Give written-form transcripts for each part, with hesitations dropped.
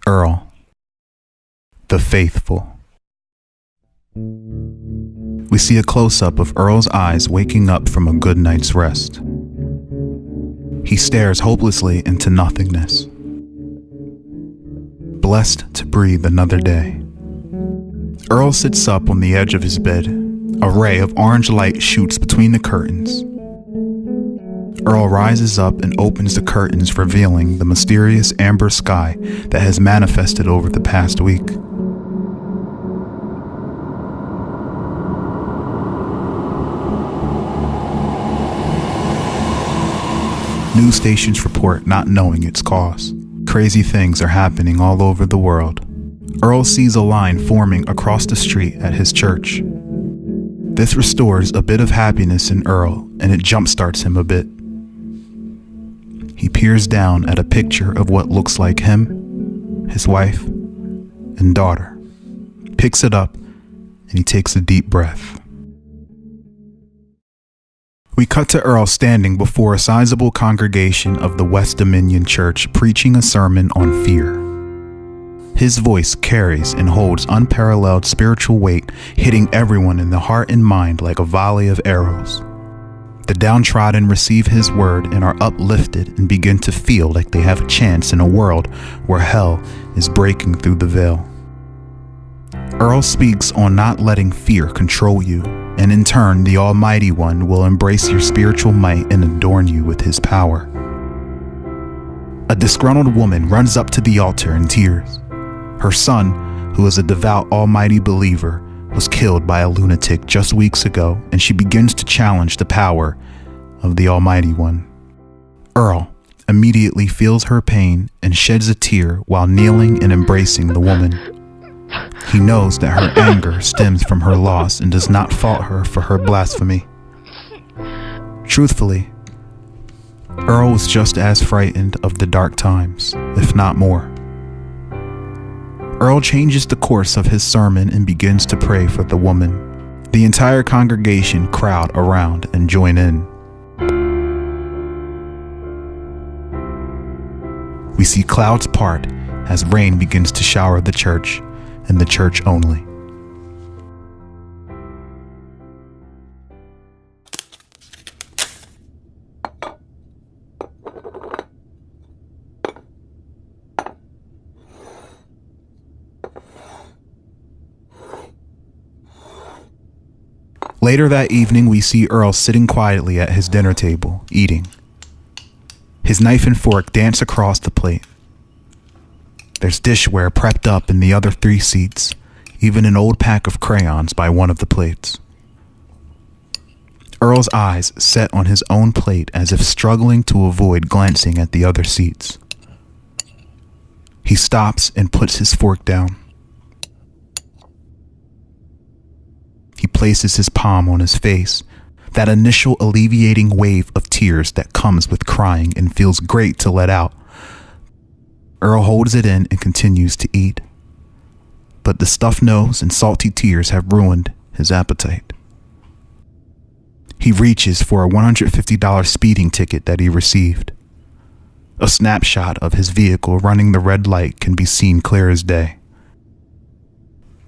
Earl, the faithful. We see a close-up of Earl's eyes waking up from a good night's rest. He stares hopelessly into nothingness, blessed to breathe another day. Earl sits up on the edge of his bed. A ray of orange light shoots between the curtains. Earl rises up and opens the curtains, revealing the mysterious amber sky that has manifested over the past week. News stations report not knowing its cause. Crazy things are happening all over the world. Earl sees a line forming across the street at his church. This restores a bit of happiness in Earl, and it jumpstarts him a bit. He peers down at a picture of what looks like him, his wife, and daughter, picks it up, and he takes a deep breath. We cut to Earl standing before a sizable congregation of the West Dominion Church preaching a sermon on fear. His voice carries and holds unparalleled spiritual weight, hitting everyone in the heart and mind like a volley of arrows. The downtrodden receive his word and are uplifted and begin to feel like they have a chance in a world where hell is breaking through the veil. Earl speaks on not letting fear control you, and in turn, the Almighty One will embrace your spiritual might and adorn you with his power. A disgruntled woman runs up to the altar in tears. Her son, who is a devout Almighty believer, was killed by a lunatic just weeks ago, and she begins to challenge the power of the Almighty One. Earl immediately feels her pain and sheds a tear while kneeling and embracing the woman. He knows that her anger stems from her loss and does not fault her for her blasphemy. Truthfully, Earl was just as frightened of the dark times, if not more. Earl changes the course of his sermon and begins to pray for the woman. The entire congregation crowd around and join in. We see clouds part as rain begins to shower the church, and the church only. Later that evening, we see Earl sitting quietly at his dinner table, eating. His knife and fork dance across the plate. There's dishware prepped up in the other 3 seats, even an old pack of crayons by one of the plates. Earl's eyes set on his own plate as if struggling to avoid glancing at the other seats. He stops and puts his fork down. He places his palm on his face, that initial alleviating wave of tears that comes with crying and feels great to let out. Earl holds it in and continues to eat, but the stuffed nose and salty tears have ruined his appetite. He reaches for a $150 speeding ticket that he received. A snapshot of his vehicle running the red light can be seen clear as day.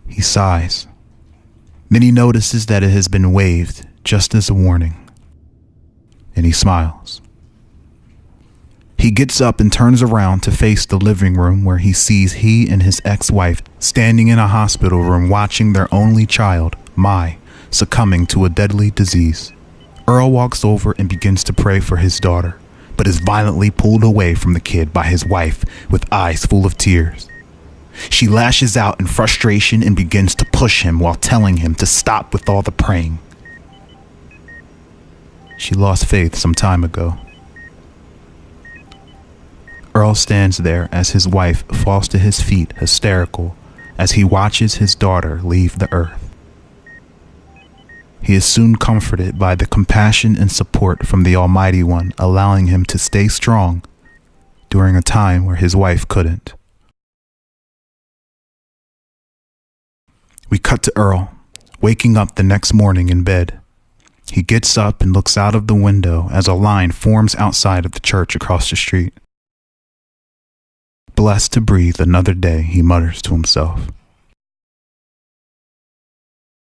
He sighs. Then he notices that it has been waived just as a warning, and he smiles. He gets up and turns around to face the living room where he sees he and his ex-wife standing in a hospital room watching their only child, Mai, succumbing to a deadly disease. Earl walks over and begins to pray for his daughter, but is violently pulled away from the kid by his wife with eyes full of tears. She lashes out in frustration and begins to push him while telling him to stop with all the praying. She lost faith some time ago. Earl stands there as his wife falls to his feet, hysterical, as he watches his daughter leave the earth. He is soon comforted by the compassion and support from the Almighty One, allowing him to stay strong during a time where his wife couldn't. We cut to Earl, waking up the next morning in bed. He gets up and looks out of the window as a line forms outside of the church across the street. blessed to breathe another day, he mutters to himself.